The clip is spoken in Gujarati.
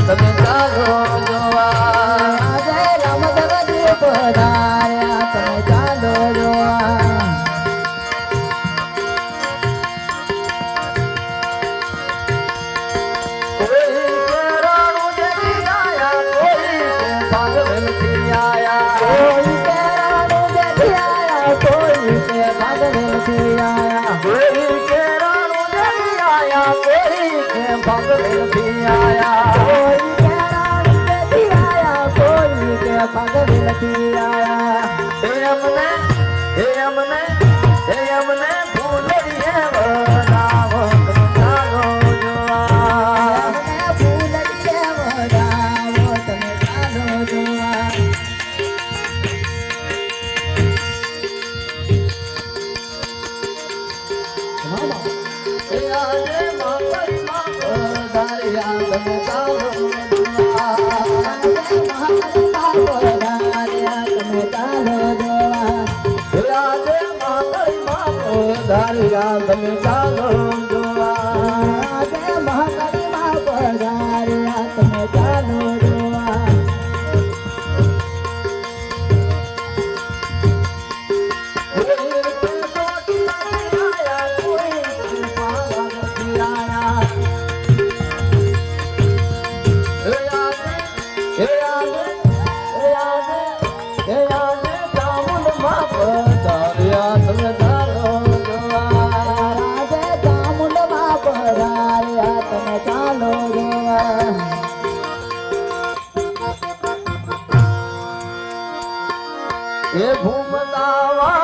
તમે ચાલો જોવા જય રામદેવ દીપ ધાર્યા તમે ચાલો જોવા કોઈ કે રાણું જેવી આયા કોઈ કે ભાગવેલ થી આયા કોઈ કે રાણું જેવી આયા કોઈ કે ભાગવેલ થી આયા કોઈ કે રાણું જેવી આયા કોઈ કે ભાગવેલ થી આયા ભાગવેલ થી આયા એમને ફૂલડીએ વડાવો તમે ચાલો જોવા ફૂલડીએ વડાવો તમે ચાલો જોવા આજે મારી માં ધાર્યા તમે ચાલો ધાર્યા તમે ચાલો જોવા જય મહાકાળી માં પધાર્યા તમે ચાલો જોવા એ ઘૂમતા